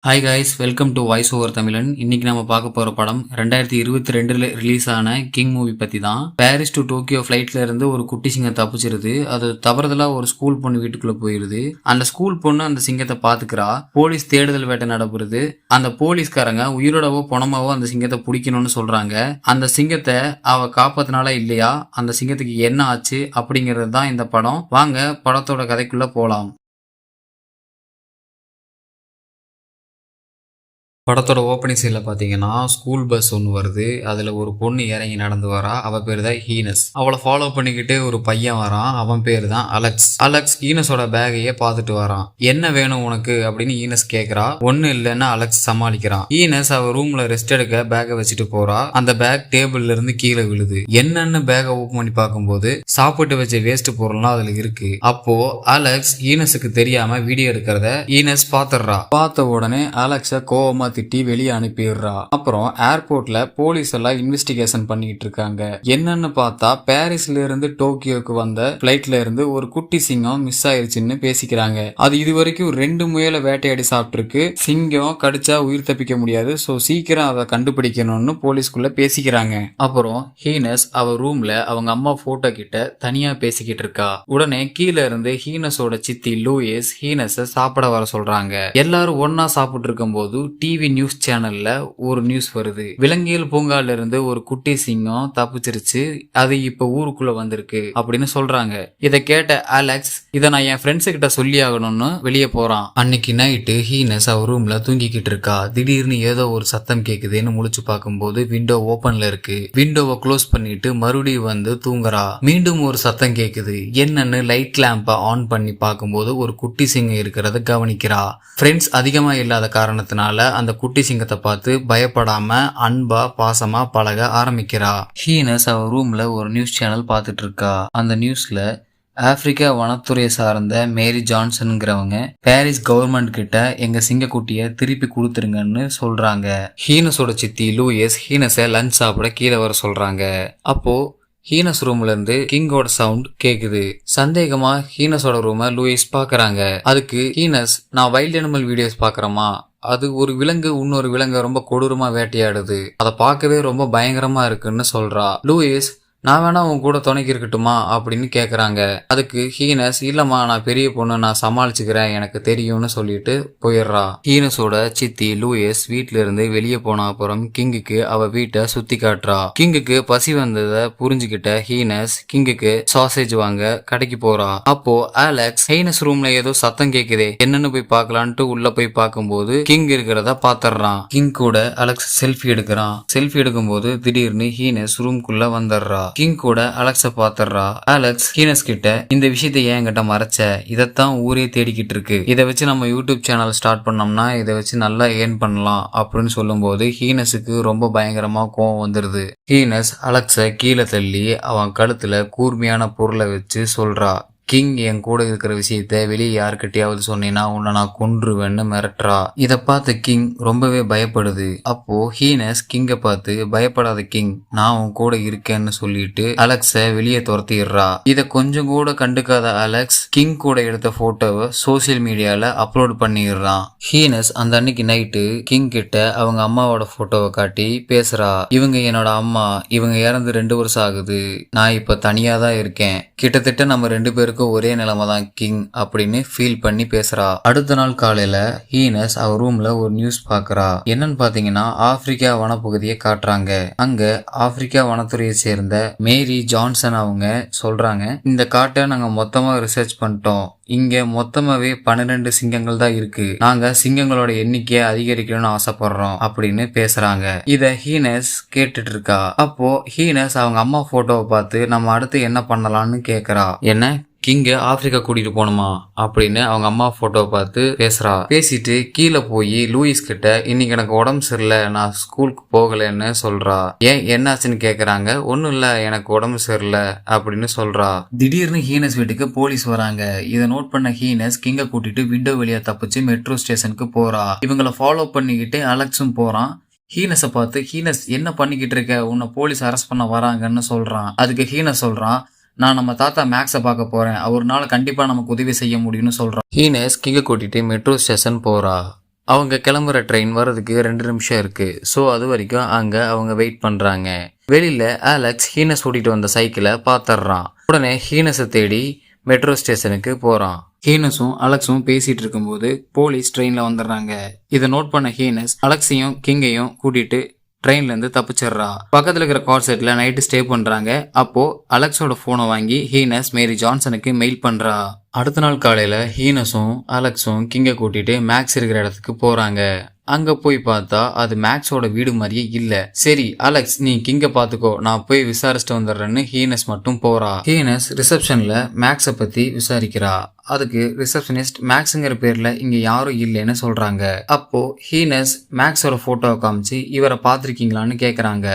Hi guys, welcome to voice over தமிழன். இன்னைக்கு நம்ம பார்க்க போற படம் 2022 ரிலீஸ் ஆன கிங் மூவி பத்தி தான். பாரிஸ் டு டோக்கியோ ஃபிளைட்ல இருந்து ஒரு குட்டி சிங்கம் தப்பிச்சிருது. அது தவறுதலா ஒரு ஸ்கூல் பொண்ணு வீட்டுக்குள்ள போயிருது. அந்த ஸ்கூல் பொண்ணு அந்த சிங்கத்தை பாத்துக்கிறா. போலீஸ் தேடுதல் வேட்டை நடப்புறது. அந்த போலீஸ்காரங்க உயிரோடவோ பணமாவோ அந்த சிங்கத்தை பிடிக்கணும்னு சொல்றாங்க. அந்த சிங்கத்தை அவ காப்பாத்தினால இல்லையா, அந்த சிங்கத்துக்கு என்ன ஆச்சு அப்படிங்கிறது தான் இந்த படம். வாங்க படத்தோட கதைக்குள்ள போலாம். படத்தோட ஓப்பனிங் சீன்ல பாத்தீங்கன்னா ஸ்கூல் பஸ் ஒன்று வருது. அதுல ஒரு பொண்ணு இறங்கி நடந்து வரா. அவ பேரு தான் ஹீனஸ். அவளை ஃபாலோ பண்ணிக்கிட்டு ஒரு பையன் வரான். அவன் பேரு தான் அலெக்ஸ் ஹீனஸோட பேகையே பார்த்துட்டு வரான். என்ன வேணும் உனக்கு அப்படின்னு ஹீனஸ் கேக்குறா. ஒண்ணு இல்லைன்னு அலெக்ஸ் சமாளிக்கிறான். ஹீனஸ் அவ ரூம்ல ரெஸ்ட் எடுக்க பேக்கை வச்சுட்டு போறா. அந்த பேக் டேபிள்ல இருந்து கீழே விழுது. என்னன்னு பேக்கை ஓப்பன் பண்ணி பார்க்கும்போது சாப்பிட்டு வச்ச வேஸ்ட் பொருள்லாம் அதுல இருக்கு. அப்போ அலெக்ஸ் ஹீனஸுக்கு தெரியாம வீடியோ எடுக்கிறத ஹீனஸ் பாத்துடுறா. பார்த்த உடனே அலெக்ஸ கோவமா திட்டி வெளியே அனுப்பிடுறா. அப்புறம் ஏர்போர்ட்ல போலீஸ் எல்லாம் இன்வெஸ்டிகேஷன் பண்ணிட்டு இருக்காங்க. என்னன்னு பார்த்தா பாரிஸ்ல இருந்து டோக்கியோக்கு வந்த பிளைட்ல இருந்து ஒரு குட்டி சிங்கம் மிஸ் ஆயிருச்சுன்னு பேசிக்கிறாங்க. அது இதுவரைக்கும் 2 முயலை வேட்டையாடி சாப்பிட்டுருக்கு. சிங்கம் கடிச்சா உயிர் தப்பிக்க முடியாது, சோ சீக்கிரம் அதை கண்டுபிடிக்கணும்னு போலீஸ்குள்ள பேசிக்கிறாங்க. அப்புறம் ஹீனஸ் அவ ரூம்ல அவங்க அம்மா போட்டோ கிட்ட தனியா பேசிக்கிட்டு இருக்கா. உடனே கீழே இருந்து ஹீனஸோட சித்தி லூயிஸ் ஹீனஸ சாப்பிட வர சொல்றாங்க. எல்லாரும் ஒன்னா சாப்பிட்டு இருக்கும் போது டிவி நியூஸ் சேனல்ல ஒரு நியூஸ் வருது. விலங்கியல் பூங்கால இருந்து ஒரு குட்டி சிங்கம் தப்பிச்சிருச்சு, அது இப்ப ஊருக்குள்ள வந்திருக்கு அப்படின்னு சொல்றாங்க. இத கேட்ட அலெக்ஸ், இத நான் என் ஃப்ரெண்ட்ஸ் கிட்ட சொல்லி ஆகணும்னு வெளியே போறான். அன்னைக்கு நைட்டு ஹீனஸ் அவர் ரூம்ல தூங்கிக்கிட்டு இருக்கா. திடீர்னு ஏதோ ஒரு சத்தம் கேக்குதுன்னு முழிச்சு பார்க்கும்போது விண்டோ ஓபன்ல இருக்கு. விண்டோவை க்ளோஸ் பண்ணிட்டு மறுபடியும் வந்து தூங்குறா. மீண்டும் ஒரு சத்தம் கேக்குது. என்னன்னு லைட் லேம்ப ஆன் பண்ணி பார்க்கும்போது ஒரு குட்டி சிங்கம் இருக்கிறத கவனிக்கிறா. ஃப்ரெண்ட்ஸ் அதிகமா இல்லாத காரணத்தினால அந்த குட்டி சிங்கத்தை பார்த்து பயப்படாம அன்பா பாசமா பழக ஆரம்பிக்கிறா. ஹீனஸ் அவ ரூம்ல ஒரு நியூஸ் சேனல் பார்த்துட்டு இருக்கா. அந்த நியூஸ்ல ஆப்பிரிக்கா வனத்துறையை சார்ந்த மேரி ஜான்சன்ங்கிறவங்க பாரிஸ் கவர்மெண்ட் கிட்ட எங்க சிங்கக்குட்டிய திருப்பி கொடுத்துருங்கன்னு சொல்றாங்க. ஹீனஸோட சித்தி லூயிஸ் ஹீனஸை லஞ்ச் சாப்பிட கீழே வர சொல்றாங்க. அப்போ ஹீனஸ் ரூம்ல இருந்து கிங்கோட சவுண்ட் கேக்குது. சந்தேகமா ஹீனஸோட ரூம லூயிஸ் பாக்குறாங்க. அதுக்கு ஹீனஸ், நான் வைல்ட் அனிமல் வீடியோஸ் பாக்குறேமா, அது ஒரு விலங்கு இன்னொரு விலங்கு ரொம்ப கொடூரமா வேட்டையாடுது, அதை பார்க்கவே ரொம்ப பயங்கரமா இருக்குன்னு சொல்றா. லூயிஸ், நான் வேணா உன் கூட துணைக்கு இருக்கட்டுமா அப்படின்னு கேக்குறாங்க. அதுக்கு ஹீனஸ், இல்லம்மா நான் பெரிய பொண்ணு, நான் சமாளிச்சுக்கிறேன், எனக்கு தெரியும்னு சொல்லிட்டு போயிடுறா. ஹீனஸோட சித்தி லூயிஸ் வீட்ல இருந்து வெளியே போன அப்புறம் கிங்குக்கு அவ வீட்டை சுத்தி காட்டுறா. கிங்குக்கு பசி வந்ததை புரிஞ்சுக்கிட்ட ஹீனஸ் கிங்குக்கு சாசேஜ் வாங்க கடைக்கு போறா. அப்போ அலெக்ஸ், ஹீனஸ் ரூம்ல ஏதோ சத்தம் கேக்குதே, என்னன்னு போய் பார்க்கலான்ட்டு உள்ள போய் பார்க்கும்போது கிங் இருக்கிறத பாத்துறான். கிங் கூட அலெக்ஸ் செல்ஃபி எடுக்கிறான். செல்ஃபி எடுக்கும்போது திடீர்னு ஹீனஸ் ரூம்குள்ள வந்துடுறா. கிங் கூட அலெக்ஸ பாத்துறா. அலெக்ஸ் ஹீனஸ் கிட்ட, இந்த விஷயத்தை ஏன் கிட்ட மறைச்ச, இதத்தான் ஊரே தேடிக்கிட்டு இருக்கு, இதை வச்சு நம்ம யூடியூப் சேனல் ஸ்டார்ட் பண்ணோம்னா இதை வச்சு நல்லா ஏர்ன் பண்ணலாம் அப்படின்னு சொல்லும் போது ஹீனஸுக்கு ரொம்ப பயங்கரமா கோவம் வந்துருது. ஹீனஸ் அலெக்ஸ கீழே தள்ளி அவன் கழுத்துல கூர்மையான பொருளை வச்சு சொல்றா, கிங் என் கூட இருக்கிற விஷயத்த வெளியே யாருக்கிட்டையாவது சொன்னீங்கன்னா உன்னை நான் கொன்றுவேன்னு மிரட்டுறா. இத பார்த்து கிங் ரொம்பவே பயப்படுது. அப்போ ஹீனஸ் கிங்க பார்த்து, பயப்படாத கிங், நான் உன் கூட இருக்கேன்னு சொல்லிட்டு அலெக்ஸ வெளியே துரத்திடுறா. இத கொஞ்சம் கூட கண்டுக்காத அலெக்ஸ் கிங் கூட எடுத்த போட்டோவை சோசியல் மீடியால அப்லோட் பண்ணிடுறான். ஹீனஸ் அந்த அன்னைக்கு நைட்டு கிங் கிட்ட அவங்க அம்மாவோட போட்டோவை காட்டி பேசுறா. இவங்க என்னோட அம்மா, இவங்க இறந்து 2 வருஷம் ஆகுது, நான் இப்ப தனியா தான் இருக்கேன், கிட்டத்தட்ட நம்ம 2 பேருக்கும் ஒரே நிலைமை தான் கிங் அப்படின்னு ஃபீல் பண்ணி பேசுறா. அடுத்த நாள் காலையில ஹீனஸ் அவ ரூம்ல ஒரு நியூஸ் பாக்குறா. என்னன்னு பாத்தீங்கன்னா ஆப்பிரிக்கா வனப்பகுதியை காட்டுறாங்க. அங்க ஆப்பிரிக்கா வனத்துறையை சேர்ந்த மேரி ஜான்சன் அவங்க சொல்றாங்க, இந்த காட்டை நாங்க மொத்தமா ரிசர்ச் பண்ணிட்டோம், இங்க மொத்தமாவே 12 சிங்கங்கள் தான் இருக்கு, நாங்க சிங்கங்களோட எண்ணிக்கையை அதிகரிக்கணும்னு ஆசைப்படுறோம் அப்படின்னு பேசுறாங்க. இத ஹீனஸ் கேட்டுட்டு இருக்கா. அப்போ ஹீனஸ் அவங்க அம்மா போட்டோவை பார்த்து நம்ம அடுத்து என்ன பண்ணலாம்னு கேக்குறா. என்ன, கிங்க ஆப்பிரிக்கா கூட்டிட்டு போகணுமா அப்படின்னு அவங்க அம்மா போட்டோவை பார்த்து பேசுறா. பேசிட்டு கீழே போய் லூயிஸ் கிட்ட, இன்னைக்கு எனக்கு உடம்பு சரியில்லை, நான் ஸ்கூலுக்கு போகலன்னு சொல்றா. ஏன், என்னாச்சுன்னு கேக்குறாங்க. ஒன்னும் இல்ல, எனக்கு உடம்பு சரியில்லை அப்படின்னு சொல்றா. திடீர்னு ஹீனஸ் வீட்டுக்கு போலீஸ் வராங்க. இதை நோட் பண்ண ஹீனஸ் கிங்க கூட்டிட்டு விண்டோ வழியா தப்பிச்சு மெட்ரோ ஸ்டேஷனுக்கு போறா. இவங்களை ஃபாலோ பண்ணிக்கிட்டு அலெக்ஸும் போறான். ஹீனஸை பார்த்து, ஹீனஸ் என்ன பண்ணிக்கிட்டு இருக்க, உன்னை போலீஸ் அரெஸ்ட் பண்ண வராங்கன்னு சொல்றான். அதுக்கு ஹீனஸ் சொல்றான், நான் நம்ம தாத்தா மேக்ஸை பார்க்க போறேன், அவர்னால கண்டிப்பா நமக்கு உதவி செய்ய முடியும்னு சொல்றான். ஹீனஸ் கிங்க கூட்டிட்டு மெட்ரோ ஸ்டேஷன் போறா. அவங்க கிளம்புற ட்ரெயின் வர்றதுக்கு 2 நிமிஷம் இருக்கு. ஸோ அது வரைக்கும் அங்க அவங்க வெயிட் பண்றாங்க. வெளியில அலெக்ஸ் ஹீனஸ் ஓட்டிட்டு வந்த சைக்கிளை பாத்துறான். உடனே ஹீனஸை தேடி மெட்ரோ ஸ்டேஷனுக்கு போறான். ஹீனஸும் அலெக்ஸும் பேசிட்டு இருக்கும்போது போலீஸ் ட்ரெயின்ல வந்துடுறாங்க. இதை நோட் பண்ண ஹீனஸ் அலெக்ஸையும் கிங்கையும் கூட்டிட்டு ட்ரெயின்ல இருந்து தப்பிச்சிடுறா. பக்கத்துல இருக்கிற கார் செட்ல நைட்டு ஸ்டே பண்றாங்க. அப்போ அலெக்ஸோட போனை வாங்கி ஹீனஸ் மேரி ஜான்சனுக்கு மெயில் பண்றா. அடுத்த நாள் காலையில ஹீனஸும் அலெக்ஸும் கிங்க கூட்டிட்டு மேக்ஸ் இருக்கிற இடத்துக்கு போறாங்க. அங்க போய் பார்த்தா அது மேக்ஸோட வீடு மாதிரியே இல்ல. சரி அலெக்ஸ், நீ கிங்க பாத்துக்கோ, நான் போய் விசாரிச்சுட்டு வந்துடுறேன்னு ஹீனஸ் மட்டும் போறா. ஹீனஸ் ரிசப்ஷன்ல மேக்ஸ பத்தி விசாரிக்கிறா. அதுக்கு ரிசப்ஷனிஸ்ட் மேக்ஸுங்கிற பேர்ல இங்க யாரும் இல்லைன்னு சொல்றாங்க. அப்போ ஹீனஸ் மேக்ஸோட போட்டோவை காமிச்சு இவரை பாத்திருக்கீங்களான்னு கேக்குறாங்க.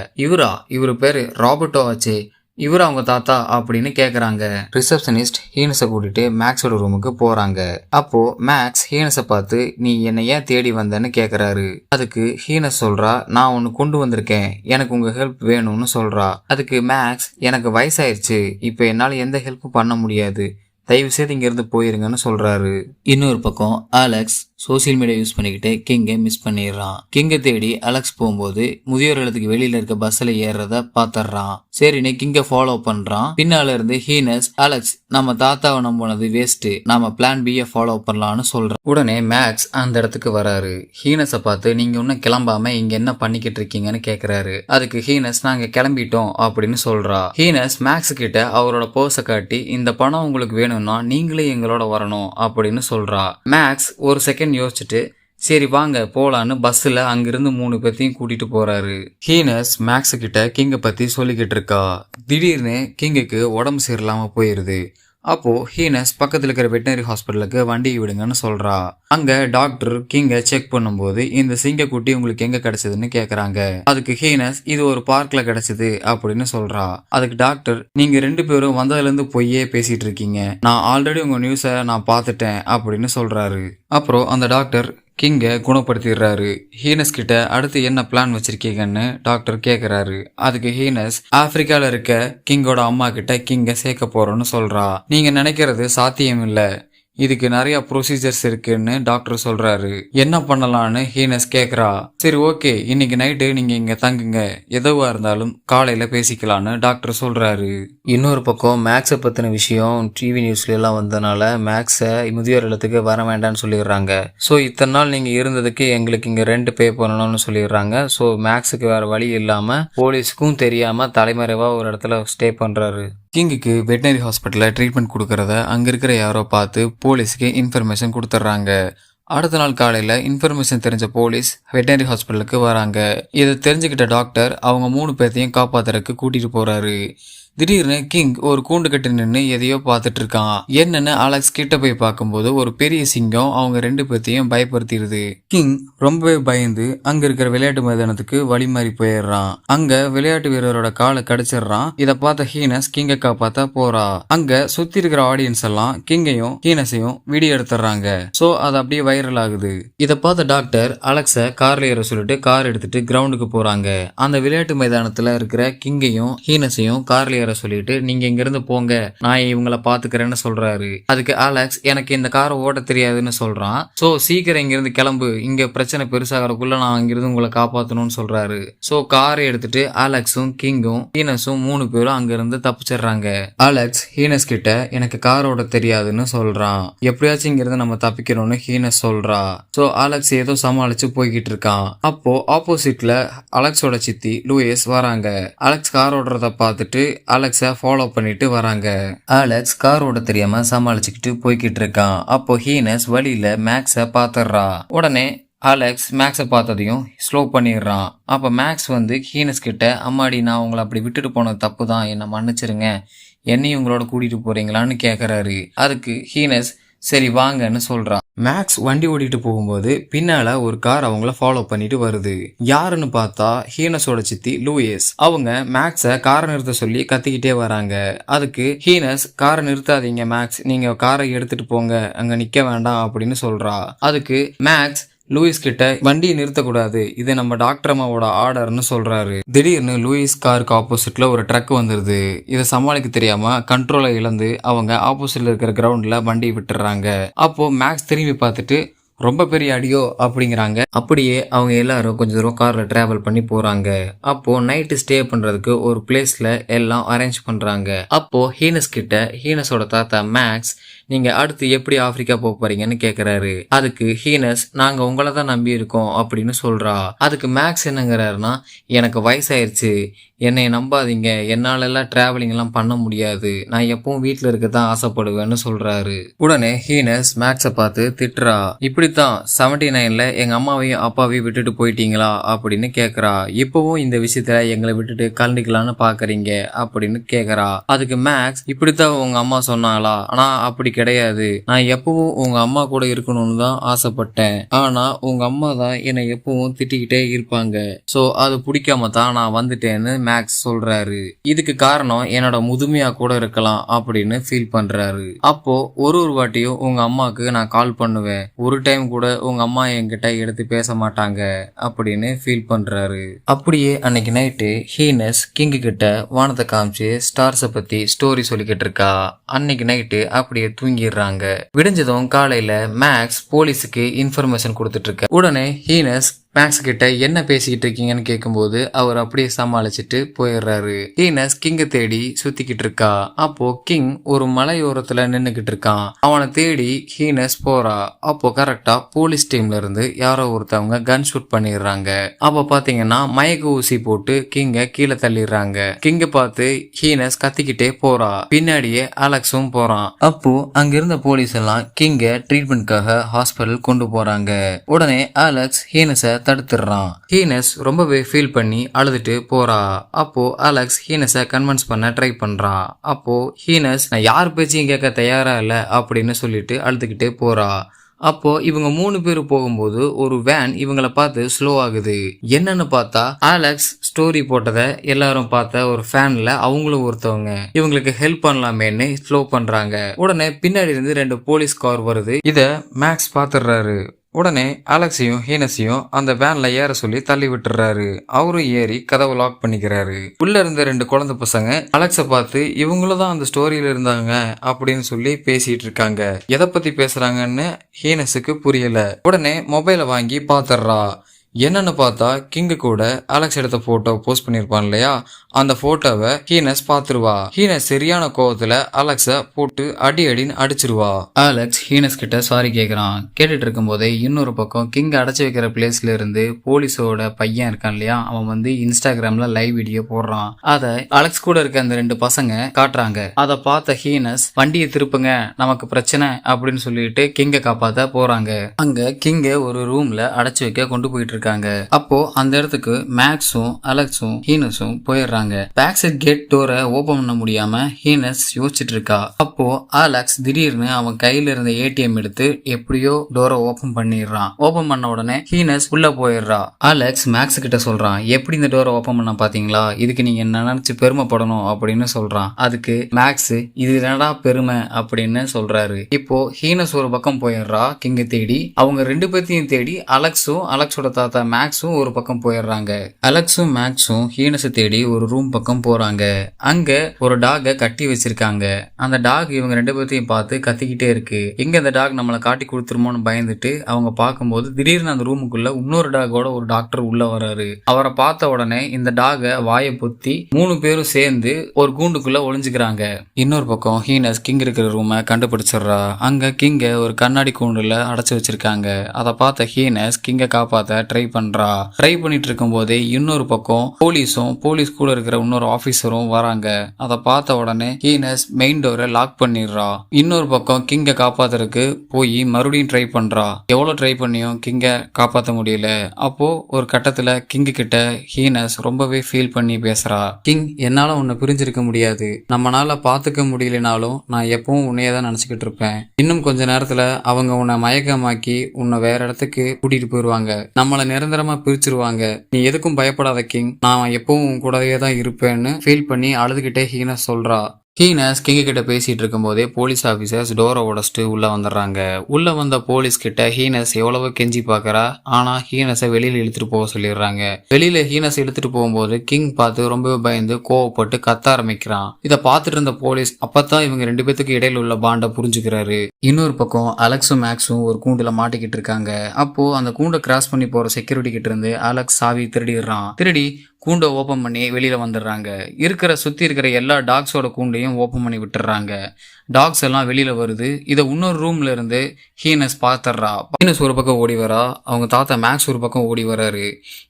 இவரு பேரு ராபர்ட்டோ ஆச்சே, இவர் அவங்க தாத்தா அப்படின்னு கேக்குறாங்க. ரிசப்ஷனிஸ்ட் ஹீனஸை கூட்டிட்டு மேக்ஸோட ரூமுக்கு போறாங்க. அப்போ மேக்ஸ் ஹீனஸை பார்த்து நீ என்னை ஏன் தேடி வந்தேன்னு கேக்குறாரு. அதுக்கு ஹீனஸ் சொல்றா, நான் ஒன்னு கொண்டு வந்திருக்கேன், எனக்கு உங்க ஹெல்ப் வேணும்னு சொல்றா. அதுக்கு மேக்ஸ், எனக்கு வயசாயிருச்சு, இப்ப என்னால எந்த ஹெல்ப்பும் பண்ண முடியாது, தயவு செய்து இங்க இருந்து போயிருங்கன்னு சொல்றாரு. இன்னொரு பக்கம் அலெக்ஸ் சோசியல் மீடியா யூஸ் பண்ணிக்கிட்டு கிங்கை மிஸ் பண்ணிடுறான். கிங்கை தேடி அலெக்ஸ் போகும்போது முதியோர் இல்லத்துக்கு வெளியில இருக்க பஸ்ல ஏறத பாத்துறான். சரின்னு கிங்க ஃபாலோ பண்றான். பின்னால இருந்து ஹீனஸ், அலெக்ஸ் நம்ம தாத்தாவை நம்பினது வேஸ்ட், நாம பிளான் B ஃபாலோ பண்ணலாம்னு சொல்றான். உடனே மேக்ஸ் அந்த இடத்துக்கு வராரு. ஹீனஸை பார்த்து நீங்க இன்னும் கிளம்பாம இங்க என்ன பண்ணிக்கிட்டு இருக்கீங்கன்னு கேக்குறாரு. அதுக்கு ஹீனஸ், நாங்க கிளம்பிட்டோம் அப்படின்னு சொல்றா. ஹீனஸ் மேக்ஸ் கிட்ட அவரோட பர்ஸை காட்டி இந்த பணம் உங்களுக்கு வேணும்னா நீங்களே எங்களோட வரணும் அப்படின்னு சொல்றா. மேக்ஸ் ஒரு செகண்ட் யோசிச்சுட்டு சரி வாங்க போலான்னு பஸ்ல அங்கிருந்து 3 பேர்த்தையும் கூட்டிட்டு போறாரு. ஹீனஸ் மேக்ஸ் கிட்ட கிங்க பத்தி சொல்லிக்கிட்டு இருக்கா. திடீர்னு கிங்குக்கு உடம்பு சரியில்லாம போயிருது. அப்போ ஹீனஸ் பக்கத்துல இருக்கிற வெட்டினரி ஹாஸ்பிட்டலுக்கு வண்டியை விடுங்கன்னு சொல்றா. அங்க டாக்டர் கிங்க செக் பண்ணும்போது இந்த சிங்கக்குட்டி உங்களுக்கு எங்க கிடைச்சதுன்னு கேக்குறாங்க. அதுக்கு ஹீனஸ், இது ஒரு பார்க்ல கிடைச்சது அப்படின்னு சொல்றா. அதுக்கு டாக்டர், நீங்க 2 பேரும் வந்ததுல இருந்து பொய்யே பேசிட்டு இருக்கீங்க, நான் ஆல்ரெடி உங்க நியூஸை நான் பார்த்துட்டேன் அப்படின்னு சொல்றாரு. அப்புறம் அந்த டாக்டர் கிங்க குணப்படுத்திடுறாரு. ஹீனஸ் கிட்ட அடுத்து என்ன பிளான் வச்சிருக்கீங்கன்னு டாக்டர் கேக்குறாரு. அதுக்கு ஹீனஸ், ஆப்பிரிக்கால இருக்க கிங்கோட அம்மா கிட்ட கிங்க சேர்க்க போறோம்னு சொல்றா. நீங்க நினைக்கிறது சாத்தியம் இல்ல, இதுக்கு நிறைய ப்ரொசீஜர்ஸ் இருக்குன்னு டாக்டர் சொல்றாரு. என்ன பண்ணலான்னு ஹீனஸ் கேக்குறா. சரி ஓகே, இன்னைக்கு நைட்டு நீங்க இங்க தங்குங்க, எதுவா இருந்தாலும் காலையில பேசிக்கலான்னு டாக்டர் சொல்றாரு. இன்னொரு பக்கம் மேக்ஸை பத்தின விஷயம் டிவி நியூஸ்ல எல்லாம் வந்தனால மேக்ஸை முதியோர் இல்லத்துக்கு வர வேண்டாம்னு சொல்லிடுறாங்க. ஸோ இத்தனை நாள் நீங்க இருந்ததுக்கு எங்களுக்கு இங்க ரெண்ட் பே பண்ணணும்னு சொல்லிடுறாங்க. ஸோ மேக்ஸுக்கு வேற வழி இல்லாம போலீஸுக்கும் தெரியாம தலைமறைவா ஒரு இடத்துல ஸ்டே பண்றாரு. கிங்குக்கு வெட்டினரி ஹாஸ்பிட்டல்ல ட்ரீட்மெண்ட் கொடுக்கறத அங்க இருக்கிற யாரோ பார்த்து போலீஸுக்கு இன்ஃபர்மேஷன் கொடுத்துட்றாங்க. அடுத்த நாள் காலையில இன்ஃபர்மேஷன் தெரிஞ்ச போலீஸ் வெட்டினரி ஹாஸ்பிட்டலுக்கு வராங்க. இதை தெரிஞ்சுக்கிட்ட டாக்டர் அவங்க 3 பேர்த்தையும் காப்பாத்துறதுக்கு கூட்டிட்டு போறாரு. திடீர்னு கிங் ஒரு கூண்டு கட்டி நின்று எதையோ பார்த்துட்டு இருக்கான். என்னன்னு அலெக்ஸ் கிட்ட போய் பார்க்கும்போது ஒரு பெரிய சிங்கம் அவங்க 2 பேர்த்தையும் பயப்படுத்திடுது. கிங் ரொம்பவே பயந்து அங்க இருக்கிற விளையாட்டு மைதானத்துக்கு வழி மாறி போயிடுறான். அங்க விளையாட்டு வீரரோட காலை கடிச்சிடுறான். இதை பார்த்த ஹீனஸ் கிங்க காப்பாத்த போறா. அங்க சுத்தி இருக்கிற ஆடியன்ஸ் எல்லாம் கிங்கையும் ஹீனஸையும் வீடியோ எடுத்துறாங்க. சோ அது அப்படியே வைரல் ஆகுது. இதை பார்த்த டாக்டர் அலெக்ஸ கார்ல ஏற சொல்லிட்டு கார் எடுத்துட்டு கிரவுண்டுக்கு போறாங்க. அந்த விளையாட்டு மைதானத்துல இருக்கிற கிங்கையும் ஹீனஸையும் கார்ல சொல்லிட்டு நீங்க இங்க இருந்து போங்க, நான் இவங்களை பாத்துக்கிறேன்னு சொல்றாரு. அதுக்கு அலெக்ஸ், எனக்கு இந்த காரை ஓட்ட தெரியாதுன்னு சொல்றான். சோ சீக்கிரம் இங்க இருந்து கிளம்பு, இங்க பிரச்சனை பெருசாகிறதுக்குள்ள நான் இங்கிருந்து உங்களை காப்பாத்தணும்னு சொல்றாரு. சோ காரை எடுத்துட்டு அலெக்ஸும் கிங்கும் ஹீனஸும் 3 பேரும் அங்க இருந்து தப்பிச்சிடுறாங்க. அலெக்ஸ் ஹீனஸ் கிட்ட எனக்கு கார் ஓட்ட தெரியாதுன்னு சொல்றான். எப்படியாச்சும் இங்க இருந்து நம்ம தப்பிக்கணும்னு ஹீனஸ் சொல்றா. சோ அலெக்ஸ் ஏதோ சமாளிச்சு போய்கிட்டு இருக்கான். அப்போ ஆப்போசிட்ல அலெக்ஸோட சித்தி லூயிஸ் வராங்க. அலெக்ஸ் கார் ஓடுறத பார்த்துட்டு அலெக்ஸை ஃபாலோ பண்ணிட்டு வராங்க. அலெக்ஸ் கார் ஓட தெரியாம சமாளிச்சுக்கிட்டு போய்கிட்டு இருக்கான். அப்போ ஹீனஸ் வழியில மேக்ஸை பாத்துடுறா. உடனே அலெக்ஸ் மேக்ஸை பார்த்ததையும் ஸ்லோ பண்ணிடுறான். அப்ப மேக்ஸ் வந்து ஹீனஸ் கிட்ட, அம்மாடி நான் உங்களை அப்படி விட்டுட்டு போனது தப்பு தான், என்னை மன்னிச்சிருங்க, என்னையும் உங்களோட கூட்டிட்டு போறீங்களான்னு கேக்குறாரு. அதுக்கு ஹீனஸ் சரி வாங்கன்னு சொல்றான். மேக்ஸ் வண்டி ஓடிட்டு போகும்போது பின்னால ஒரு கார் அவங்கள ஃபாலோ பண்ணிட்டு வருது. யாருன்னு பார்த்தா ஹீனஸோட சித்தி லூயிஸ். அவங்க மேக்ஸ காரை நிறுத்த சொல்லி கத்திக்கிட்டே வராங்க. அதுக்கு ஹீனஸ், காரை நிறுத்தாதீங்க மேக்ஸ், நீங்க காரை எடுத்துட்டு போங்க, அங்க நிக்க வேண்டாம் அப்படின்னு சொல்றா. அதுக்கு மேக்ஸ் லூயிஸ் கிட்ட வண்டியை நிறுத்தக்கூடாது, இது நம்ம டாக்டர் அம்மாவோட ஆர்டர்னு சொல்றாரு. திடீர்னு லூயிஸ் காருக்கு ஆப்போசிட்ல ஒரு ட்ரக் வந்துருது. இதை சமாளிக்க தெரியாம கண்ட்ரோலை இழந்து அவங்க ஆப்போசிட்ல இருக்கிற கிரவுண்ட்ல வண்டியை விட்டுறாங்க. அப்போ மேக்ஸ் திரும்பி பார்த்துட்டு ரொம்ப பெரிய அடியோ அப்படிங்கிறாங்க. அப்படியே அவங்க எல்லாரும் கொஞ்சம் தூரம் கார்ல டிராவல் பண்ணி போறாங்க. அப்போ நைட்டு ஸ்டே பண்றதுக்கு ஒரு பிளேஸ்ல எல்லாம் அரேஞ்ச் பண்றாங்க. அப்போ ஹீனஸ் கிட்ட ஹீனஸோட தாத்தா மேக்ஸ், நீங்க அடுத்து எப்படி ஆப்பிரிக்கா போக போறீங்கன்னு கேக்குறாரு. அதுக்கு ஹீனஸ், நாங்க உங்களை தான் நம்பி இருக்கோம் அப்படின்னு சொல்றா. அதுக்கு மேக்ஸ் என்னங்கிறாருன்னா, எனக்கு வயசாயிருச்சு, என்னை நம்பாதீங்க, என்னால எல்லாம் டிராவலிங் எல்லாம் பண்ண முடியாது, நான் எப்பவும் வீட்டுல இருக்கதான் ஆசைப்படுவேன்னு சொல்றாரு. உடனே ஹீனஸ் மேக்ஸ பார்த்து திட்டுறா. இப்படித்தான் 79ல எங்க அம்மாவையும் அப்பாவையும் விட்டுட்டு போயிட்டீங்களா அப்படின்னு கேக்குறா. இப்பவும் இந்த விஷயத்துல எங்களை விட்டுட்டு கலந்துக்கலான்னு பாக்குறீங்க அப்படின்னு கேக்குறா. அதுக்கு மேக்ஸ், இப்படித்தான் உங்க அம்மா சொன்னாங்களா? ஆனா அப்படி கிடையாது, நான் எப்பவும் உங்க அம்மா கூட இருக்கணும்னு தான் ஆசைப்பட்டேன், ஆனா உங்க அம்மா தான் என்னை எப்பவும் திட்டிக்கிட்டே இருப்பாங்க, சோ அது பிடிக்காம தான் நான் வந்துட்டேன்னு மேக்ஸ் சொல்றாரு. இதுக்கு காரணம் என்னோட முதுமையா கூட இருக்கலாம் அப்படின்னு ஃபீல் பண்றாரு. அப்போ ஒரு வாட்டியும் உங்க அம்மாக்கு நான் கால் பண்ணுவேன், ஒரு டைம் கூட உங்க அம்மா என்கிட்ட எடுத்து பேச மாட்டாங்க அப்படின்னு ஃபீல் பண்றாரு. அப்படியே அன்னைக்கு நைட்டு ஹீனஸ் கிங் கிட்ட வானத்தை காமிச்சு ஸ்டார்ஸ பத்தி ஸ்டோரி சொல்லிக்கிட்டு இருக்கா. அன்னைக்கு நைட்டு அப்படியே தூங்கிடுறாங்க. விடிஞ்சதும் காலையில மேக்ஸ் போலீஸுக்கு இன்ஃபர்மேஷன் கொடுத்துட்டு இருக்க. உடனே ஹீனஸ் மேக்ஸ் கிட்ட என்ன பேசிக்கிட்டு இருக்கீங்கன்னு கேட்கும்போது அவர் அப்படியே சமாளிச்சுட்டு போயிடுறாரு. ஹீனஸ் கிங்க தேடி சுத்திக்கிட்டு இருக்கா. அப்போ கிங் ஒரு மலையோரத்துல நின்னுகிட்டு இருக்கான். அவனை தேடி ஹீனஸ் போறா. அப்போ கரெக்டா போலீஸ் டீம்ல இருந்து யாரோ ஒருத்தவங்க கன் ஷூட் பண்ணிடுறாங்க. அப்ப பாத்தீங்கன்னா மயக்க ஊசி போட்டு கிங்க கீழே தள்ளிடுறாங்க. கிங்க பார்த்து ஹீனஸ் கத்திக்கிட்டே போறா. பின்னாடியே அலெக்ஸும் போறான். அப்போ அங்க இருந்த போலீஸ் எல்லாம் கிங்க ட்ரீட்மெண்ட்காக ஹாஸ்பிட்டல் கொண்டு போறாங்க. உடனே அலெக்ஸ் ஹீனஸ தடுத்துறான். ஹீனஸ் ரொம்பவே ஃபீல் பண்ணி அழுதுட்டு போறா. அப்போ அலெக்ஸ் ஹீனஸ கன்வின்ஸ் பண்ண ட்ரை பண்றா. அப்போ ஹீனஸ், நான் யார் பேச்சையும் கேட்க தயாரா இல்ல அப்படின்னு சொல்லிட்டு அழுதுகிட்டே போறா. அப்போ இவங்க 3 பேர் போகும்போது ஒரு வேன் இவங்கள பார்த்து ஸ்லோ ஆகுது. என்னன்னு பார்த்தா அலெக்ஸ் ஸ்டோரி போட்டதை எல்லாரும் பார்த்த ஒரு ஃபேன்ல அவங்களும் ஒருத்தவங்க. இவங்களுக்கு ஹெல்ப் பண்ணலாமேன்னு ஸ்லோ பண்றாங்க. உடனே பின்னாடி இருந்து 2 போலீஸ் கார் வருது. இத மேக்ஸ் பாத்துறாரு. உடனே அலெக்ஸையும் ஹீனஸையும் அந்த வேன்ல ஏற சொல்லி தள்ளி விட்டுறாரு. அவரும் ஏறி கதவை லாக் பண்ணிக்கிறாரு. உள்ள இருந்த 2 குழந்தை பசங்க அலெக்ஸ பார்த்து இவங்களும் தான் அந்த ஸ்டோரியில இருந்தாங்க அப்படின்னு சொல்லி பேசிட்டு இருக்காங்க. எதை பத்தி பேசுறாங்கன்னு ஹீனஸுக்கு புரியல. உடனே மொபைலை வாங்கி பாத்துறா. என்னன்னு பார்த்தா கிங்கு கூட அலெக்ஸ் எடுத்த போட்டோ போஸ்ட் பண்ணிருப்பான் இல்லையா, அந்த போட்டோவை ஹீனஸ் பாத்துருவா. ஹீனஸ் சரியான கோவத்துல அலெக்ஸ போட்டு அடின்னு அடிச்சிருவா. அலெக்ஸ் ஹீனஸ் கிட்ட சாரி கேக்குறான். கேட்டுட்டு இருக்கும் போதே இன்னொரு பக்கம் கிங் அடைச்சு வைக்கிற பிளேஸ்ல இருந்து போலீஸோட பையன் இருக்கான் இல்லையா, அவன் இன்ஸ்டாகிராம்ல லைவ் வீடியோ போடுறான். அத அலெக்ஸ் கூட இருக்க அந்த 2 பசங்க காட்டுறாங்க. அதை பார்த்த ஹீனஸ், வண்டியை திருப்புங்க, நமக்கு பிரச்சனை அப்படின்னு சொல்லிட்டு கிங்க காப்பாத்த போறாங்க. அங்க கிங்க ஒரு ரூம்ல அடைச்சு வைக்க கொண்டு போயிட்டு இருக்காங்க. அப்போ அந்த இடத்துக்கு மேக்ஸும் அலெக்ஸும் ஹீனஸும் போயிடுறாங்க. பேக் சைட் கேட் டோரை ஓபன் பண்ண முடியாம ஹீனஸ் யோசிச்சுட்டு இருக்கா. அப்போ அலெக்ஸ் திடீர்னு அவன் கையில இருந்த ஏடிஎம் எடுத்து எப்படியோ டோரை ஓபன் பண்ணிடுறான். ஓபன் பண்ண உடனே ஹீனஸ் உள்ள போயிடுறா. அலெக்ஸ் மேக்ஸ் கிட்ட சொல்றான், எப்படி இந்த டோரை ஓபன் பண்ண பாத்தீங்களா, இதுக்கு நீங்க என்ன நினைச்சு பெருமைப்படணும் அப்படின்னு சொல்றான். அதுக்கு மேக்ஸ், இது என்னடா பெருமை அப்படின்னு சொல்றாரு. இப்போ ஹீனஸ் ஒரு பக்கம் போயிடுறா கிங்க தேடி. அவங்க 2 பேர்த்தையும் தேடி அலெக்ஸும் அலெக்ஸோட தாத்தா மேக்ஸும் ஒரு பக்கம் போயிடுறாங்க. அலெக்ஸும் மேக்ஸும் ஹீனஸை தேடி ஒரு ரூம் பக்கம் போறாங்க. அங்க ஒரு டாக கட்டி வச்சிருக்காங்க. அந்த டாக் இவங்க 2 பேர்த்தையும் பார்த்து கத்திக்கிட்டே இருக்கு. எங்க அந்த டாக் நம்மளை காட்டி கொடுத்துருமோன்னு பயந்துட்டு அவங்க பார்க்கும்போது திடீர்னு அந்த ரூமுக்குள்ள இன்னொரு டாகோட ஒரு டாக்டர் உள்ள வர்றாரு. அவரை பார்த்த உடனே இந்த டாக வாயை பொத்தி 3 பேரும் சேர்ந்து ஒரு கூண்டுக்குள்ள ஒளிஞ்சுக்கிறாங்க. இன்னொரு பக்கம் ஹீனஸ் கிங் இருக்கிற ரூமை கண்டுபிடிச்சிடுறா. அங்க கிங்க ஒரு கண்ணாடி கூண்டுல அடைச்சு வச்சிருக்காங்க. அதை பார்த்த ஹீனஸ் கிங்க காப்பாத்த ட்ரை பண்றா. ட்ரை பண்ணிட்டு இருக்கும் போதே இன்னொரு பக்கம் போலீஸ் கூட இருக்கிற இன்னொரு ஆபீசரும் வராங்க. அதை பார்த்த உடனே ஹீனஸ் மெயின் டோரை லாக் பண்ணிடுறா. இன்னொரு பக்கம் கிங்க காப்பாத்துறதுக்கு போய் மறுபடியும் ட்ரை பண்றா. எவ்வளவு ட்ரை பண்ணியும் கிங்க காப்பாத்த முடியல. அப்போ ஒரு கட்டத்துல கிங் கிட்ட ஹீனஸ் ரொம்பவே ஃபீல் பண்ணி பேசுறா. கிங், என்னால உன்னை பிரிஞ்சிருக்க முடியாது, நம்மளால பாத்துக்க முடியலனாலும் நான் எப்பவும் உன்னையதான் நினைச்சுக்கிட்டு இருப்பேன். இன்னும் கொஞ்ச நேரத்துல அவங்க உன்னை மயக்கமாக்கி உன்னை வேற இடத்துக்கு கூட்டிட்டு போயிருவாங்க, நம்மளை நிரந்தரமா பிரிச்சிருவாங்க, நீ எதுக்கும் பயப்படாத கிங், நான் எப்பவும் கூடவே தான் இருப்பேன்னு ஃபீல் பண்ணி அழுதுகிட்டே ஹீனஸ் சொல்றா. ஹீனஸ் கிங்க கிட்ட பேசிட்டு இருக்கும்போதே போலீஸ் ஆஃபீஸர்ஸ் டோரை உடைச்சிட்டு உள்ள வந்துடுறாங்க. உள்ள வந்த போலீஸ் கிட்ட ஹீனஸ் எவ்வளவோ கெஞ்சி பாக்குறா. ஆனா ஹீனஸை வெளியில இழுத்துட்டு போக சொல்லிடுறாங்க. வெளியில ஹீனஸ் இழுத்துட்டு போகும்போது கிங் பார்த்து ரொம்பவே பயந்து கோவப்பட்டு கத்த ஆரம்பிக்கிறான். இதை பார்த்துட்டு இருந்த போலீஸ் அப்பதான் இவங்க 2 பேத்துக்கு இடையில உள்ள பாண்டை புரிஞ்சுக்கிறாரு. இன்னொரு பக்கம் அலெக்ஸும் மேக்ஸும் ஒரு கூண்டுல மாட்டிக்கிட்டு இருக்காங்க. அப்போ அந்த கூண்டை கிராஸ் பண்ணி போற செக்யூரிட்டி கிட்ட இருந்து அலெக்ஸ் சாவி திருடிடுறான். திருடி கூண்டை ஓபன் பண்ணி வெளியில வந்துடுறாங்க. சுத்தி இருக்கிற எல்லா டாக்ஸோட கூண்டையும் ஓபன் பண்ணி விட்டுறாங்க. டாக்ஸ் எல்லாம் வெளியில வருது. இதை இன்னொரு ரூம்ல இருந்து ஹீனஸ் பாத்துறா. ஹீனஸ் ஒரு பக்கம் ஓடி வரா. அவங்க தாத்தா மேக்ஸ் ஒரு பக்கம் ஓடி வராரு.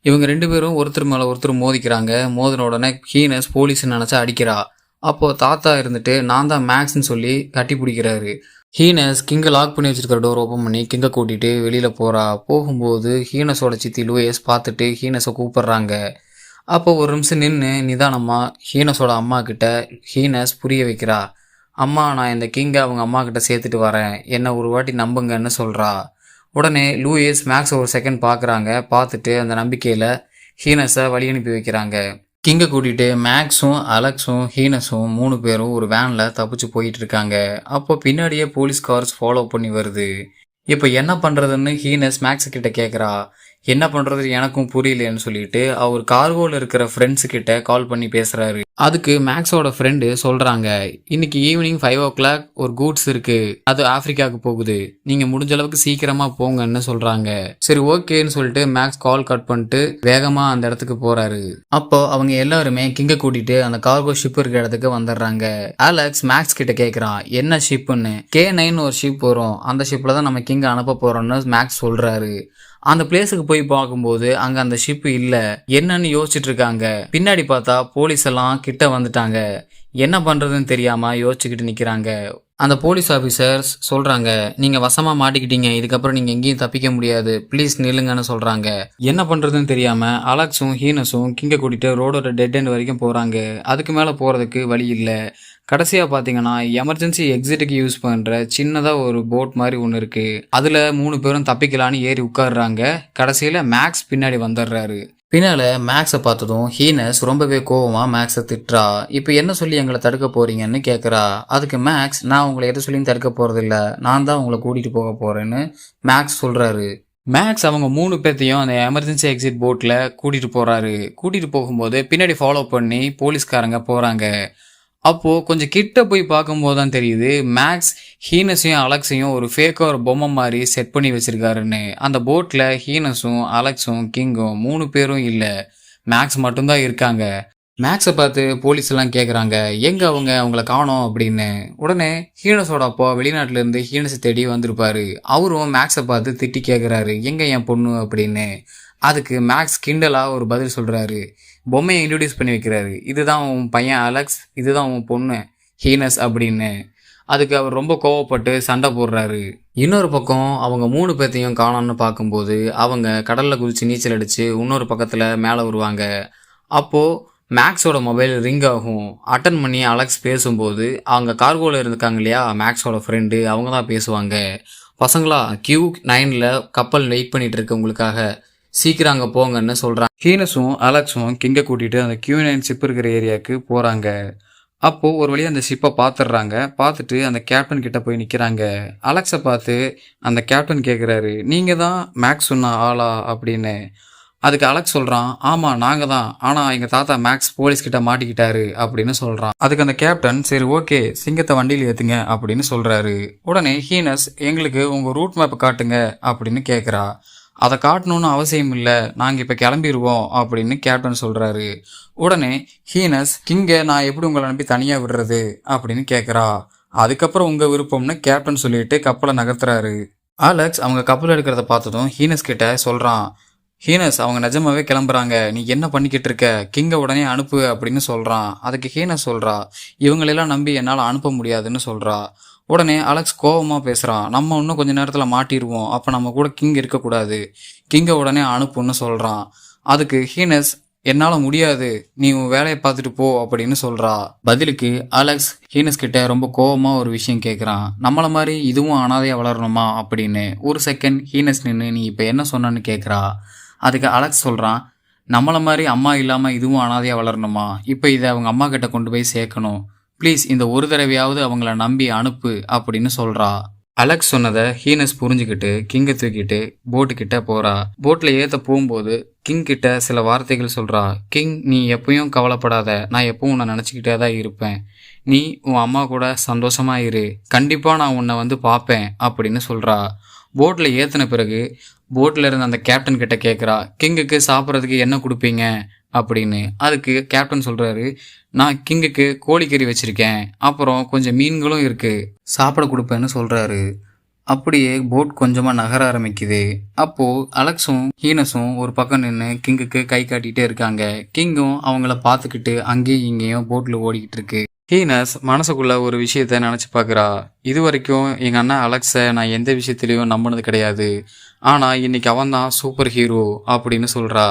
இவங்க 2 பேரும் ஒருத்தர் மேல ஒருத்தர் மோதிக்கிறாங்க. மோதின உடனே ஹீனஸ் போலீஸ் நினைச்சா அடிக்கிறா. அப்போ தாத்தா இருந்துட்டு நான் தான் மேக்ஸ்ன்னு சொல்லி கட்டி பிடிக்கிறாரு. ஹீனஸ் கிங்க லாக் பண்ணி வச்சிருக்கிற டோர் ஓப்பன் பண்ணி கிங்க கூட்டிட்டு வெளியில போறா. போகும்போது ஹீனஸோட சித்தி லூயிஸ் பார்த்துட்டு ஹீனஸை கூப்பிடுறாங்க. அப்போ ஒரு நிமிஷம் நின்று நிதானமா ஹீனஸோட அம்மா கிட்ட ஹீனஸ் புரிய வைக்கிறா. அம்மா, நான் இந்த கிங்கை அவங்க அம்மா கிட்ட சேர்த்துட்டு வரேன், என்ன ஒரு வாட்டி நம்புங்கன்னு சொல்றா. உடனே லூயிஸ் மேக்ஸ் ஒரு செகண்ட் பார்க்குறாங்க. பார்த்துட்டு அந்த நம்பிக்கையில் ஹீனஸை வழி அனுப்பி வைக்கிறாங்க. கிங்கை கூட்டிகிட்டு மேக்ஸும் அலெக்ஸும் ஹீனஸும் 3 பேரும் ஒரு வேனில் தப்பிச்சு போயிட்டு இருக்காங்க. அப்போ பின்னாடியே போலீஸ் கார்ஸ் ஃபாலோ பண்ணி வருது. இப்போ என்ன பண்ணுறதுன்னு ஹீனஸ் மேக்ஸ் கிட்ட கேட்குறா. என்ன பண்ணுறது எனக்கும் புரியலன்னு சொல்லிட்டு அவர் கார்கோவில் இருக்கிற ஃப்ரெண்ட்ஸு கிட்ட கால் பண்ணி பேசுகிறாரு. அதுக்கு மேக்ஸோட ஃப்ரெண்டு சொல்கிறாங்க, இன்னைக்கு ஈவினிங் 5 o'clock ஒரு கூட்ஸ் இருக்கு, அது ஆப்பிரிக்காவுக்கு போகுது, நீங்கள் முடிஞ்ச அளவுக்கு சீக்கிரமாக போங்கன்னு சொல்கிறாங்க. சரி ஓகேன்னு சொல்லிட்டு மேக்ஸ் கால் கட் பண்ணிட்டு வேகமாக அந்த இடத்துக்கு போகிறாரு. அப்போ அவங்க எல்லாருமே கிங்க கூட்டிட்டு அந்த கார்கோ ஷிப் இருக்கிற இடத்துக்கு வந்துடுறாங்க. அலெக்ஸ் மேக்ஸ் கிட்ட கேட்குறான் என்ன ஷிப்புன்னு. K9 ஒரு ஷிப் வரும், அந்த ஷிப்பில் தான் நம்ம கிங்க அனுப்ப போகிறோம்னு மேக்ஸ் சொல்கிறாரு. அந்த பிளேஸுக்கு போய் பார்க்கும்போது அங்க அந்த ஷிப் இல்ல. என்னன்னு யோசிச்சுட்டு இருக்காங்க. பின்னாடி பார்த்தா போலீஸ் எல்லாம் கிட்ட வந்துட்டாங்க. என்ன பண்றதுன்னு தெரியாம யோசிச்சுக்கிட்டு நிக்கிறாங்க. அந்த போலீஸ் ஆஃபீஸர்ஸ் சொல்றாங்க, நீங்க வசமா மாட்டிக்கிட்டீங்க, இதுக்கப்புறம் நீங்க எங்கேயும் தப்பிக்க முடியாது, ப்ளீஸ் நில்லுங்கன்னு சொல்றாங்க. என்ன பண்றதுன்னு தெரியாம அலெக்ஸும் ஹீனஸும் கிங்க கூட்டிட்டு ரோடோட டெட் எண்ட் வரைக்கும் போறாங்க. அதுக்கு மேல போறதுக்கு வழி இல்லை. கடைசியாக பார்த்தீங்கன்னா எமர்ஜென்சி எக்ஸிட்டுக்கு யூஸ் பண்ணுற சின்னதாக ஒரு போட் மாதிரி ஒன்று இருக்குது. அதில் 3 பேரும் தப்பிக்கலான்னு ஏறி உட்காடுறாங்க. கடைசியில் மேக்ஸ் பின்னாடி வந்துடுறாரு. பின்னால் மேக்ஸை பார்த்ததும் ஹீனஸ் ரொம்பவே கோவமாக மேக்ஸை திட்டுறா. இப்போ என்ன சொல்லி எங்களை தடுக்க போறீங்கன்னு கேட்குறா. அதுக்கு மேக்ஸ், நான் உங்களை எதை சொல்லியும் தடுக்க போகிறதில்ல, நான் தான் உங்களை கூட்டிகிட்டு போக போகிறேன்னு மேக்ஸ் சொல்கிறாரு. மேக்ஸ் அவங்க 3 பேர்த்தையும் அந்த எமர்ஜென்சி எக்ஸிட் போட்டில் கூட்டிகிட்டு போகிறாரு. கூட்டிகிட்டு போகும்போது பின்னாடி ஃபாலோ பண்ணி போலீஸ்காரங்க போகிறாங்க. அப்போது கொஞ்சம் கிட்ட போய் பார்க்கும்போது தான் தெரியுது மேக்ஸ் ஹீனஸையும் அலெக்ஸையும் ஒரு ஃபேக்காக ஒரு பொம்மை மாதிரி செட் பண்ணி வச்சிருக்காருன்னு. அந்த போட்டில் ஹீனஸும் அலெக்ஸும் கிங்கும் 3 பேரும் இல்லை, மேக்ஸ் மட்டும்தான் இருக்காங்க. மேக்ஸை பார்த்து போலீஸ் எல்லாம் கேட்குறாங்க, எங்கே அவங்கள காணோம் அப்படின்னு. உடனே ஹீனஸோட அப்பா வெளிநாட்டிலேருந்து ஹீனஸை தேடி வந்திருப்பாரு. அவரும் மேக்ஸை பார்த்து திட்டி கேட்குறாரு, எங்கே என் பொண்ணு அப்படின்னு. அதுக்கு மேக்ஸ் கிண்டலாக ஒரு பதில் சொல்கிறாரு. பொம்மையை இன்ட்ரடியூஸ் பண்ணி வைக்கிறாரு. இதுதான் உன் பையன் அலெக்ஸ், இதுதான் உன் பொண்ணு ஹீனஸ் அப்படின்னு. அதுக்கு அவர் ரொம்ப கோவப்பட்டு சண்டை போடுறாரு. இன்னொரு பக்கம் அவங்க 3 பேர்த்தையும் காணோம்னு பார்க்கும்போது அவங்க கடலில் குதிச்சு நீச்சல் அடித்து இன்னொரு பக்கத்தில் மேலே வருவாங்க. அப்போது மேக்ஸோட மொபைல் ரிங் ஆகும். அட்டன் பண்ணி அலெக்ஸ் பேசும்போது அவங்க கார்கோவில் இருக்காங்க இல்லையா மேக்ஸோட ஃப்ரெண்டு, அவங்க தான் பேசுவாங்க. பசங்களா, Q9 கப்பல் வெயிட் பண்ணிட்டு இருக்கு உங்களுக்காக, சீக்கிரம் அங்கே போங்கன்னு சொல்கிறாங்க. ஹீனஸும் அலெக்ஸும் கிங்க கூட்டிகிட்டு அந்த Q9 ஷிப் இருக்கிற ஏரியாவுக்கு போகிறாங்க. அப்போது ஒரு வழியாக அந்த ஷிப்பை பார்த்துடுறாங்க. பார்த்துட்டு அந்த கேப்டன் கிட்ட போய் நிற்கிறாங்க. அலெக்ஸை பார்த்து அந்த கேப்டன் கேட்குறாரு, நீங்கள் தான் மேக்ஸ் சொன்ன ஆளா அப்படின்னு. அதுக்கு அலெக்ஸ் சொல்கிறான், ஆமாம் நாங்கள் தான், ஆனால் எங்கள் தாத்தா மேக்ஸ் போலீஸ்கிட்ட மாட்டிக்கிட்டாரு அப்படின்னு சொல்கிறான். அதுக்கு அந்த கேப்டன், சரி ஓகே சிங்கத்தை வண்டியில் ஏற்றுங்க அப்படின்னு சொல்கிறாரு. உடனே ஹீனஸ், எங்களுக்கு உங்கள் ரூட் மேப் காட்டுங்க அப்படின்னு கேட்குறா. அதை காட்டணும்னு அவசியம் இல்லை, நாங்கள் இப்போ கிளம்பிடுவோம் அப்படின்னு கேப்டன் சொல்கிறாரு. உடனே ஹீனஸ், கிங்க நான் எப்படி உங்களை அனுப்பி தனியாக விடுறது அப்படின்னு கேட்குறா. அதுக்கப்புறம் உங்கள் விருப்பம்னு கேப்டன் சொல்லிட்டு கப்பலை நகர்த்துறாரு. அலெக்ஸ் அவங்க கப்பல் எடுக்கிறத பார்த்ததும் ஹீனஸ் கிட்ட சொல்கிறான், ஹீனஸ் அவங்க நிஜமாவே கிளம்புறாங்க, நீ என்ன பண்ணிக்கிட்டு இருக்க, கிங்க உடனே அனுப்பு அப்படின்னு சொல்கிறான். அதுக்கு ஹீனஸ் சொல்கிறா, இவங்களெல்லாம் நம்பி என்னால் அனுப்ப முடியாதுன்னு சொல்கிறா. உடனே அலெக்ஸ் கோபமாக பேசுகிறான், நம்ம இன்னும் கொஞ்சம் நேரத்தில் மாட்டிடுவோம், அப்போ நம்ம கூட கிங் இருக்கக்கூடாது, கிங்கை உடனே அனுப்புன்னு சொல்கிறான். அதுக்கு ஹீனஸ், என்னால் முடியாது, நீ உன் வேலையை பார்த்துட்டு போ அப்படின்னு சொல்கிறா. பதிலுக்கு அலெக்ஸ் ஹீனஸ் கிட்ட ரொம்ப கோபமாக ஒரு விஷயம் கேட்குறான், நம்மளை மாதிரி இதுவும் அனாதையாக வளரணுமா அப்படின்னு. ஒரு செகண்ட் ஹீனஸ் நின்று நீ இப்போ என்ன சொன்னன்னு கேட்குறா. அதுக்கு அலெக்ஸ் சொல்கிறான், நம்மளை மாதிரி அம்மா இல்லாமல் இதுவும் அனாதையாக வளரணுமா, இப்போ இதை அவங்க அம்மா கிட்ட கொண்டு போய் சேர்க்கணும், ப்ளீஸ் இந்த ஒரு தடவையாவது அவங்கள நம்பி அனுப்பு அப்படின்னு சொல்றா. அலெக்ஸ் சொன்னதை ஹீனஸ் புரிஞ்சுக்கிட்டு கிங்கை தூக்கிட்டு போட்டு கிட்ட போறா. போட்ல ஏத்த போகும்போது கிங் கிட்ட சில வார்த்தைகள் சொல்றா. கிங், நீ எப்பயும் கவலைப்படாத, நான் எப்பவும் உன்னை நினைச்சுக்கிட்டே தான் இருப்பேன். நீ உன் அம்மா கூட சந்தோஷமா இரு, கண்டிப்பா நான் உன்னை வந்து பார்ப்பேன் அப்படின்னு சொல்றா. போட்ல ஏத்தின பிறகு போட்ல இருந்த அந்த கேப்டன் கிட்ட கேட்குறா, கிங்குக்கு சாப்பிட்றதுக்கு என்ன கொடுப்பீங்க அப்படின்னு. அதுக்கு கேப்டன் சொல்றாரு, நான் கிங்குக்கு கோழிக்கறி வச்சிருக்கேன், அப்புறம் கொஞ்சம் மீன்களும் இருக்கு, சாப்பிட கொடுப்பேன்னு சொல்றாரு. அப்படியே போட் கொஞ்சமா நகர ஆரம்பிக்குது. அப்போ அலெக்ஸும் ஹீனஸும் ஒரு பக்கம் நின்று கிங்குக்கு கை காட்டிகிட்டே இருக்காங்க. கிங்கும் அவங்கள பார்த்துக்கிட்டு அங்கேயும் இங்கேயும் போட்ல ஓடிக்கிட்டு இருக்கு. ஹீனஸ் மனசுக்குள்ள ஒரு விஷயத்த நினைச்சு பார்க்குறா. இது வரைக்கும் எங்க அண்ணன் அலெக்ஸை நான் எந்த விஷயத்திலையும் நம்பினது கிடையாது, ஆனா இன்னைக்கு அவன் தான் சூப்பர் ஹீரோ அப்படின்னு சொல்றா.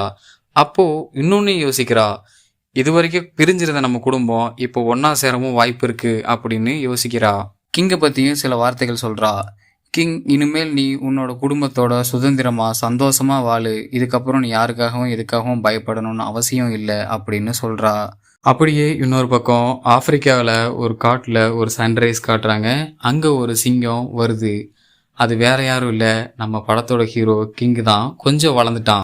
அப்போ இன்னொன்னு யோசிக்கிறா. இது வரைக்கும் பிரிஞ்சிருந்த நம்ம குடும்பம் இப்போ ஒன்னா சேரவும் வாய்ப்பு இருக்கு அப்படின்னு யோசிக்கிறா. கிங்கை பத்தியும் சில வார்த்தைகள் சொல்றா. கிங், இனிமேல் நீ உன்னோட குடும்பத்தோட சுதந்திரமா சந்தோஷமா வாழு, இதுக்கப்புறம் நீ யாருக்காகவும் எதுக்காகவும் பயப்படணும்னு அவசியம் இல்லை அப்படின்னு சொல்றா. அப்படியே இன்னொரு பக்கம் ஆப்பிரிக்காவில் ஒரு காட்டில் ஒரு சன்ரைஸ் காட்டுறாங்க. அங்கே ஒரு சிங்கம் வருது. அது வேற யாரும் இல்லை, நம்ம படத்தோட ஹீரோ கிங் தான். கொஞ்சம் வளர்ந்துட்டான்.